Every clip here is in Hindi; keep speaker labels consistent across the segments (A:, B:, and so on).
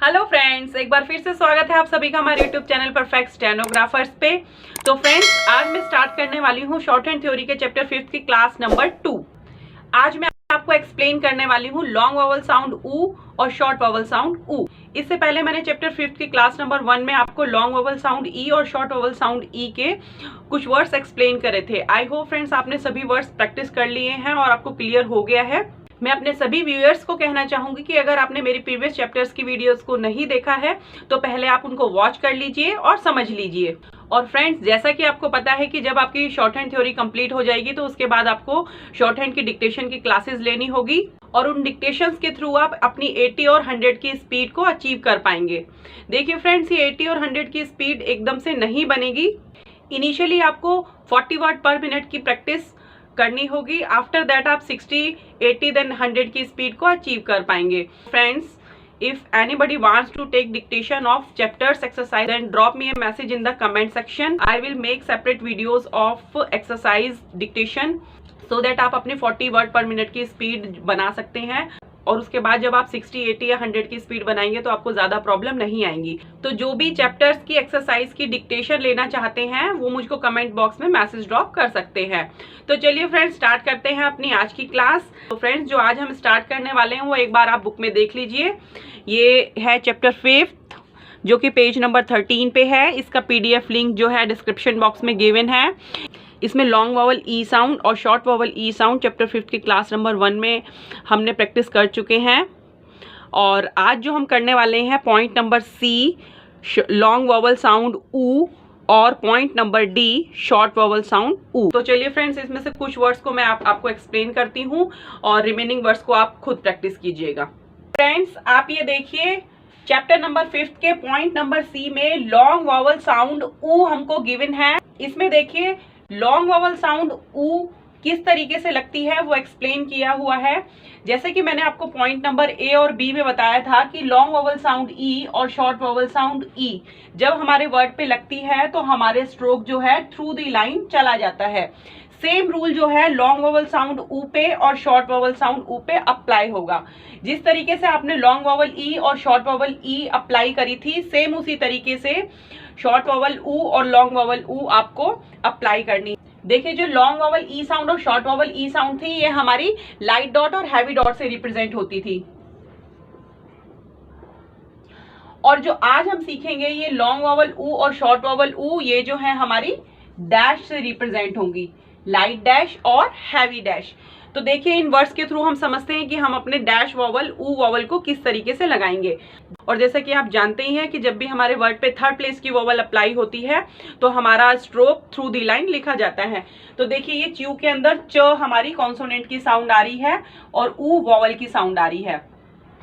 A: हेलो फ्रेंड्स, एक बार फिर से स्वागत है आप सभी का हमारे यूट्यूब चैनल परफेक्ट स्टेनोग्राफर्स पे। तो फ्रेंड्स, आज मैं स्टार्ट करने वाली हूँ शॉर्ट हैंड थ्योरी के चैप्टर 5 की क्लास नंबर 2। आज मैं आपको एक्सप्लेन करने वाली हूँ लॉन्ग वॉवल साउंड ऊ और शॉर्ट वॉवल साउंड ऊ। इससे पहले मैंने चैप्टर 5 की क्लास नंबर 1 में आपको लॉन्ग वॉवल साउंड ई और शॉर्ट वॉवल साउंड ई के कुछ वर्ड्स एक्सप्लेन करे थे। आई होप फ्रेंड्स आपने सभी वर्ड्स प्रैक्टिस कर लिए हैं और आपको क्लियर हो गया है। मैं अपने सभी व्यूअर्स को कहना चाहूंगी कि अगर आपने मेरी प्रीवियस चैप्टर्स की वीडियोस को नहीं देखा है तो पहले आप उनको वॉच कर लीजिए और समझ लीजिए। और फ्रेंड्स, जैसा कि आपको पता है कि जब आपकी शॉर्ट हैंड थ्योरी कंप्लीट हो जाएगी तो उसके बाद आपको शॉर्ट हैंड की डिक्टेशन की क्लासेस लेनी होगी और उन डिक्टेशंस के थ्रू आप अपनी 80 और 100 की स्पीड को अचीव कर पाएंगे। देखिए फ्रेंड्स, ये 80 और 100 की स्पीड एकदम से नहीं बनेगी। इनिशियली आपको 40 वर्ड पर मिनट की प्रैक्टिस करनी होगी। आफ्टर दैट आप 60, 80 देन 100 की स्पीड को अचीव कर पाएंगे। Friends, if anybody wants to take dictation of chapters exercise, then drop me a message in the comment section. I will make separate videos of exercise dictation so that आप अपनी 40 वर्ड पर मिनट की स्पीड बना सकते हैं और उसके बाद जब आप 60, 80 या 100 की स्पीड बनाएंगे तो आपको ज्यादा प्रॉब्लम नहीं आएंगी। तो जो भी चैप्टर्स की एक्सरसाइज की डिक्टेशन लेना चाहते हैं वो मुझको कमेंट बॉक्स में मैसेज ड्रॉप कर सकते हैं। तो चलिए फ्रेंड्स, स्टार्ट करते हैं अपनी आज की क्लास। तो फ्रेंड्स, जो आज हम स्टार्ट करने वाले हैं वो एक बार आप बुक में देख लीजिए। ये है चैप्टर 5 जो कि पेज नंबर 13 पे है। इसका PDF लिंक जो है डिस्क्रिप्शन बॉक्स में गिवन है। इसमें लॉन्ग वॉवल ई साउंड और शॉर्ट वॉवल ई साउंड चैप्टर 5 की क्लास नंबर 1 में हमने प्रैक्टिस कर चुके हैं। और आज जो हम करने वाले हैं point number C long vowel sound ऊ और point number D short vowel sound ऊ। तो चलिए फ्रेंड्स, इसमें से कुछ वर्ड्स को मैं आपको एक्सप्लेन करती हूँ और रिमेनिंग वर्ड्स को आप खुद प्रैक्टिस कीजिएगा। फ्रेंड्स, आप ये देखिए चैप्टर नंबर 5 के पॉइंट नंबर सी में लॉन्ग वॉवल साउंड ऊ हमको गिवन है। इसमें देखिए लॉन्ग वॉवल साउंड ऊ किस तरीके से लगती है वो एक्सप्लेन किया हुआ है। जैसे कि मैंने आपको पॉइंट नंबर ए और बी में बताया था कि लॉन्ग वॉवल साउंड ई और शॉर्ट वॉवल साउंड ई जब हमारे वर्ड पे लगती है तो हमारे स्ट्रोक जो है थ्रू द लाइन चला जाता है। सेम रूल जो है लॉन्ग वॉवल साउंड ऊ पे और शॉर्ट वॉवल साउंड ऊ पे अप्लाई होगा। जिस तरीके से आपने लॉन्ग वॉवल ई और शॉर्ट वॉवल ई अप्लाई करी थी, सेम उसी तरीके से शॉर्ट वॉवल ऊ और लॉन्ग वॉवल ऊ आपको अप्लाई करनी। देखिए, जो लॉन्ग वॉवल ई साउंड और शॉर्ट वॉवल ई साउंड थी ये हमारी लाइट डॉट और हैवी डॉट से रिप्रेजेंट होती थी। और जो आज हम सीखेंगे ये लॉन्ग वॉवल ऊ और शॉर्ट वॉवल ऊ, ये जो है हमारी डैश से रिप्रेजेंट होंगी, लाइट डैश और हैवी डैश। तो देखिए, इन वर्ड्स के थ्रू हम समझते हैं कि हम अपने डैश वॉवल ऊ वॉवल को किस तरीके से लगाएंगे। और जैसा कि आप जानते ही हैं कि जब भी हमारे वर्ड पे थर्ड प्लेस की वॉवल अप्लाई होती है तो हमारा स्ट्रोक थ्रू दी लाइन लिखा जाता है। तो देखिए, ये च्यू के अंदर च हमारी कॉन्सोनेंट की साउंड आ रही है और ऊ वॉवल की साउंड आ रही है।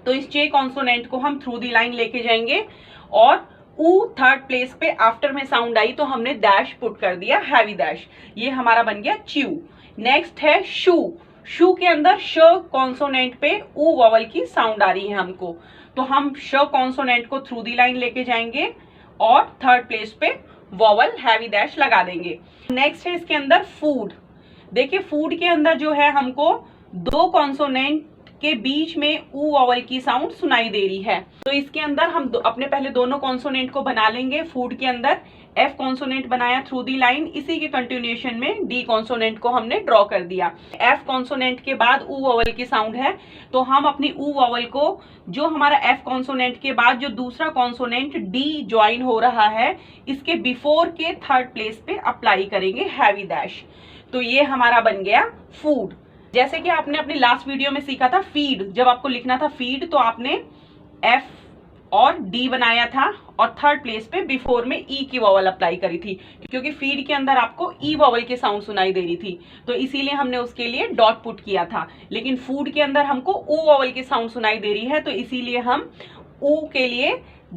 A: तो इस चे कॉन्सोनेंट को हम थ्रू दी लाइन लेके जाएंगे और ऊ थर्ड प्लेस पे आफ्टर में साउंड आई तो हमने डैश पुट कर दिया, हैवी डैश। ये हमारा बन गया च्यू। नेक्स्ट है शू। शू के अंदर श कॉन्सोनेंट पे ऊ वॉवल की साउंड आ रही है हमको, तो हम श कॉन्सोनेंट को थ्रू दी लाइन लेके जाएंगे और थर्ड प्लेस पे वॉवल हैवी डैश लगा देंगे। नेक्स्ट है इसके अंदर फूड। देखिए, फूड के अंदर जो है हमको दो कॉन्सोनेंट के बीच में ऊ वॉवल की साउंड सुनाई दे रही है। तो इसके अंदर हम अपने पहले दोनों कॉन्सोनेंट को बना लेंगे। फूड के अंदर एफ कॉन्सोनेंट बनाया थ्रू दी लाइन, इसी के कंटिन्यूएशन में डी कॉन्सोनेंट को हमने ड्रॉ कर दिया। एफ कॉन्सोनेंट के बाद ऊ वॉवल की साउंड है तो हम अपनी ऊ वॉवल को जो हमारा एफ कॉन्सोनेंट के बाद जो दूसरा कॉन्सोनेंट डी ज्वाइन हो रहा है इसके बिफोर के थर्ड प्लेस पे अप्लाई करेंगे हैवी डैश। तो ये हमारा बन गया फूड। जैसे कि आपने अपनी लास्ट वीडियो में सीखा था फीड, जब आपको लिखना था फीड तो आपने एफ और डी बनाया था और थर्ड प्लेस पे बिफोर में ई की वॉवल अप्लाई करी थी, क्योंकि फीड के अंदर आपको ई वॉवल की साउंड सुनाई दे रही थी तो इसीलिए हमने उसके लिए डॉट पुट किया था। लेकिन फूड के अंदर हमको ऊ वॉवल की साउंड सुनाई दे रही है तो इसीलिए हम ऊ के लिए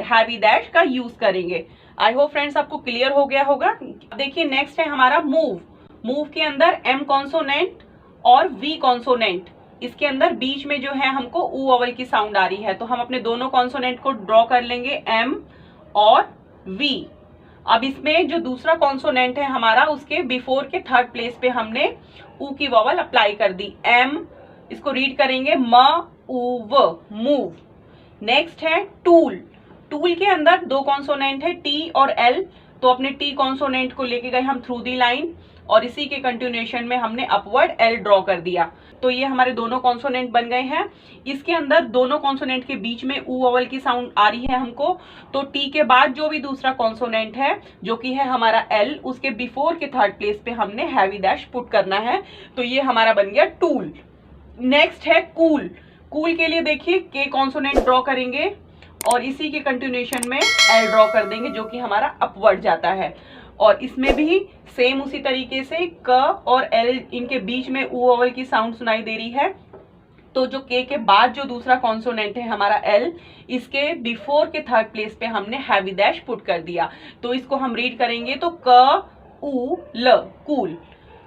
A: हैवी डैश का यूज करेंगे। आई होप फ्रेंड्स आपको क्लियर हो गया होगा। देखिए, नेक्स्ट है हमारा मूव। मूव के अंदर एम कॉन्सोनेंट और वी कॉन्सोनेंट, इसके अंदर बीच में जो है हमको ऊ वॉवल की साउंड आ रही है तो हम अपने दोनों कॉन्सोनेंट को ड्रॉ कर लेंगे, एम और वी। अब इसमें जो दूसरा कॉन्सोनेंट है हमारा उसके बिफोर के थर्ड प्लेस पे हमने ऊ की वॉवल अप्लाई कर दी, एम। इसको रीड करेंगे म ऊ व, मूव। नेक्स्ट है टूल। टूल के अंदर दो कॉन्सोनेंट है टी और एल, तो अपने टी कॉन्सोनेंट को लेके गए हम थ्रू दी लाइन और इसी के कंटिन्यूएशन में हमने अपवर्ड एल ड्रॉ कर दिया। तो ये हमारे दोनों कॉन्सोनेंट बन गए हैं। इसके अंदर दोनों कॉन्सोनेंट के बीच में ऊ वोवल की साउंड आ रही है हमको, तो टी के बाद जो भी दूसरा कॉन्सोनेंट है जो कि है हमारा एल, उसके बिफोर के थर्ड प्लेस पे हमने हैवी डैश पुट करना है। तो ये हमारा बन गया टूल। नेक्स्ट है कूल। कूल के लिए देखिए के कॉन्सोनेंट ड्रॉ करेंगे और इसी के कंटिन्यूएशन में एल ड्रॉ कर देंगे जो कि हमारा अपवर्ड जाता है। और इसमें भी सेम उसी तरीके से क और एल इनके बीच में ऊ वोवल की साउंड सुनाई दे रही है। तो जो के बाद जो दूसरा कॉन्सोनेंट है हमारा एल, इसके बिफोर के थर्ड प्लेस पे हमने हैवी डैश पुट कर दिया। तो इसको हम रीड करेंगे तो क ऊ ल, कूल।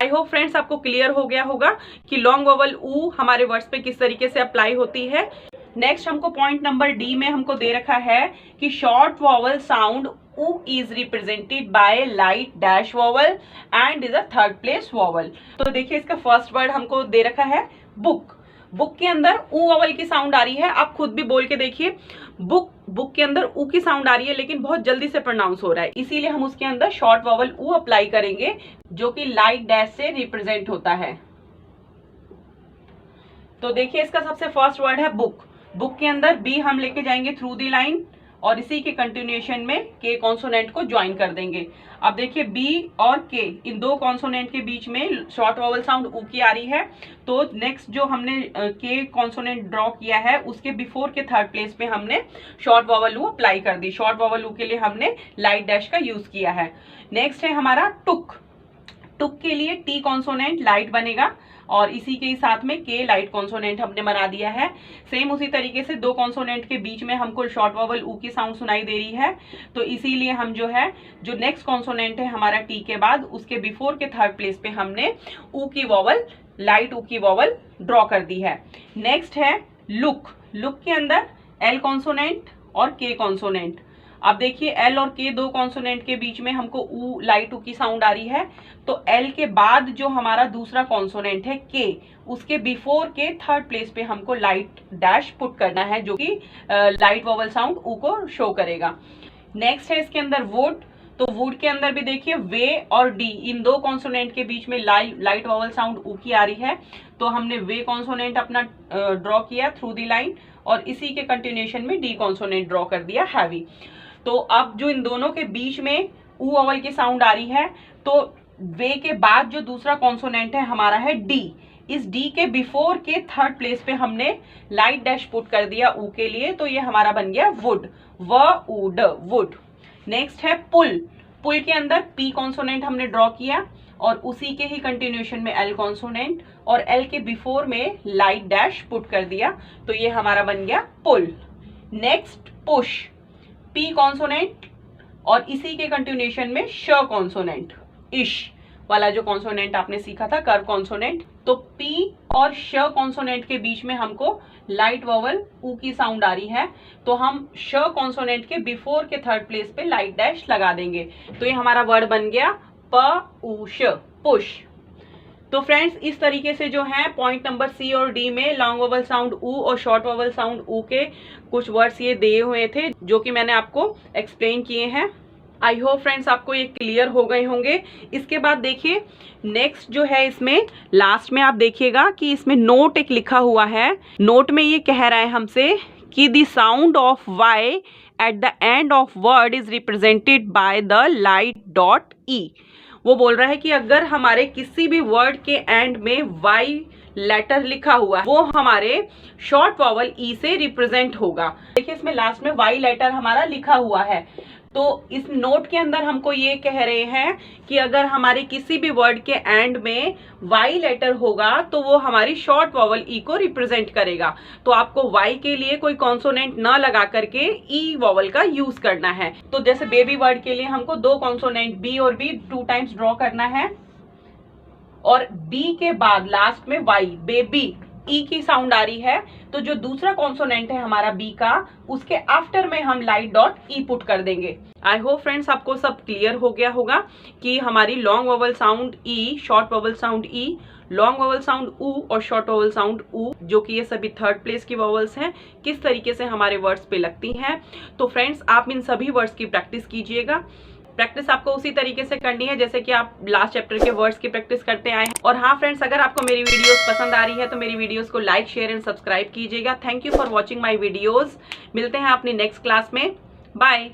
A: आई होप फ्रेंड्स आपको क्लियर हो गया होगा कि लॉन्ग वोवल ऊ हमारे वर्ड्स पे किस तरीके से अप्लाई होती है। नेक्स्ट हमको पॉइंट नंबर डी में हमको दे रखा है कि शॉर्ट वोवल साउंड ऊ is represented by light dash vowel and is a third place vowel. तो देखिए इसका फर्स्ट वर्ड हमको दे रखा है बुक। बुक के अंदर ऊ वोवल की साउंड आ रही है, आप खुद भी बोल के देखिए। बुक, बुक के अंदर ऊ की साउंड आ रही है लेकिन बहुत जल्दी से प्रोनाउंस हो रहा है, इसीलिए हम उसके अंदर शॉर्ट वोवल ऊ अप्लाई करेंगे जो कि लाइट डैश से रिप्रेजेंट होता है। तो देखिए इसका सबसे फर्स्ट वर्ड है बुक। बुक के अंदर बी हम लेके जाएंगे थ्रू दी लाइन और इसी के कंटिन्यूएशन में के कॉन्सोनेंट को ज्वाइन कर देंगे। अब देखिए बी और के, इन दो कॉन्सोनेंट के बीच में शॉर्ट वोवल साउंड ऊ की आ रही है। तो नेक्स्ट जो हमने के कॉन्सोनेंट ड्रॉ किया है उसके बिफोर के थर्ड प्लेस पे हमने शॉर्ट वोवल ऊ अप्लाई कर दी। शॉर्ट वोवल ऊ के लिए हमने लाइट डैश का यूज किया है। नेक्स्ट है हमारा टुक। टुक के लिए टी कॉन्सोनेंट लाइट बनेगा और इसी के साथ में के लाइट कॉन्सोनेंट हमने बना दिया है। सेम उसी तरीके से दो कॉन्सोनेंट के बीच में हमको शॉर्ट वोवल ऊ की साउंड सुनाई दे रही है, तो इसीलिए हम जो है जो नेक्स्ट कॉन्सोनेंट है हमारा टी के बाद उसके बिफोर के थर्ड प्लेस पे हमने ऊ की वोवल, लाइट ऊ की वोवल ड्रॉ कर दी है। नेक्स्ट है लुक। लुक के अंदर एल कॉन्सोनेंट और के कॉन्सोनेंट। अब देखिए एल और के दो कॉन्सोनेंट के बीच में हमको ऊ, लाइट ऊ की साउंड आ रही है, तो एल के बाद जो हमारा दूसरा कॉन्सोनेंट है के, उसके बिफोर के थर्ड प्लेस पे हमको लाइट डैश पुट करना है जो कि लाइट वोवल साउंड ऊ को शो करेगा। नेक्स्ट है इसके अंदर वुड। तो वुड के अंदर भी देखिए वे और डी, इन दो कॉन्सोनेंट के बीच में लाइट वोवल साउंड ऊ की आ रही है, तो हमने वे कॉन्सोनेंट अपना ड्रॉ किया थ्रू दी लाइन और इसी के कंटिन्यूएशन में डी कॉन्सोनेंट ड्रॉ कर दिया हैवी। तो अब जो इन दोनों के बीच में ऊ वोवल की साउंड आ रही है, तो वे के बाद जो दूसरा कॉन्सोनेंट है हमारा है डी। इस डी के बिफोर के थर्ड प्लेस पे हमने लाइट डैश पुट कर दिया ऊ के लिए, तो ये हमारा बन गया वुड, व ऊ ड, वुड। नेक्स्ट है पुल। पुल के अंदर पी कॉन्सोनेंट हमने ड्रॉ किया और उसी के ही कंटिन्यूएशन में एल कॉन्सोनेंट और एल के बिफोर में लाइट डैश पुट कर दिया, तो ये हमारा बन गया pull. Next push. P consonant और इसी के कंटिन्यूएशन में श कॉन्सोनेंट, इश वाला जो कॉन्सोनेंट आपने सीखा था कर्व कॉन्सोनेंट, तो पी और श कॉन्सोनेंट के बीच में हमको लाइट वोवल ऊ की साउंड आ रही है, तो हम श कॉन्सोनेंट के बिफोर के थर्ड प्लेस पे लाइट डैश लगा देंगे, तो ये हमारा वर्ड बन गया प ऊ श, पुश। तो फ्रेंड्स इस तरीके से जो है पॉइंट नंबर सी और डी में लॉन्ग वोवल साउंड ऊ और शॉर्ट वोवल साउंड ऊ के कुछ वर्ड्स ये दिए हुए थे जो कि मैंने आपको एक्सप्लेन किए हैं। आई होप फ्रेंड्स आपको ये क्लियर हो गए होंगे। इसके बाद देखिए नेक्स्ट जो है इसमें लास्ट में आप देखिएगा कि इसमें नोट एक लिखा हुआ है। नोट में ये कह रहा है हमसे कि the sound of Y at the end of word is represented by the light dot E. वो बोल रहा है कि अगर हमारे किसी भी वर्ड के एंड में वाई लेटर लिखा हुआ है वो हमारे शॉर्ट वोवल ई से रिप्रेजेंट होगा। देखिए इसमें लास्ट में वाई लेटर हमारा लिखा हुआ है, तो इस नोट के अंदर हमको ये कह रहे हैं कि अगर हमारे किसी भी वर्ड के एंड में वाई लेटर होगा तो वो हमारी शॉर्ट वोवल ई को रिप्रेजेंट करेगा। तो आपको वाई के लिए कोई कॉन्सोनेंट न लगा करके ई वोवल का यूज करना है। तो जैसे बेबी वर्ड के लिए हमको दो कॉन्सोनेंट बी और बी 2 टाइम्स ड्रॉ करना है और बी के बाद लास्ट में वाई, बेबी ई की साउंड आ रही है तो जो दूसरा कॉन्सोनेंट है हमारा बी का, उसके आफ्टर में हम लाइट डॉट ई पुट कर देंगे। आई होप फ्रेंड्स आपको सब क्लियर हो गया होगा कि हमारी लॉन्ग वोवल साउंड ई, शॉर्ट वोवल साउंड ई, लॉन्ग वोवल साउंड ऊ और शॉर्ट वोवल साउंड ऊ, जो कि ये सभी थर्ड प्लेस की वोवल्स हैं, किस तरीके से हमारे वर्ड्स पे लगती हैं। तो फ्रेंड्स आप इन सभी वर्ड्स की प्रैक्टिस कीजिएगा। प्रैक्टिस आपको उसी तरीके से करनी है जैसे कि आप लास्ट चैप्टर के वर्ड्स की प्रैक्टिस करते आए हैं। और हाँ फ्रेंड्स, अगर आपको मेरी वीडियोस पसंद आ रही है तो मेरी वीडियोस को लाइक, शेयर एंड सब्सक्राइब कीजिएगा। Thank you for watching my videos. मिलते हैं अपनी नेक्स्ट क्लास में। बाय।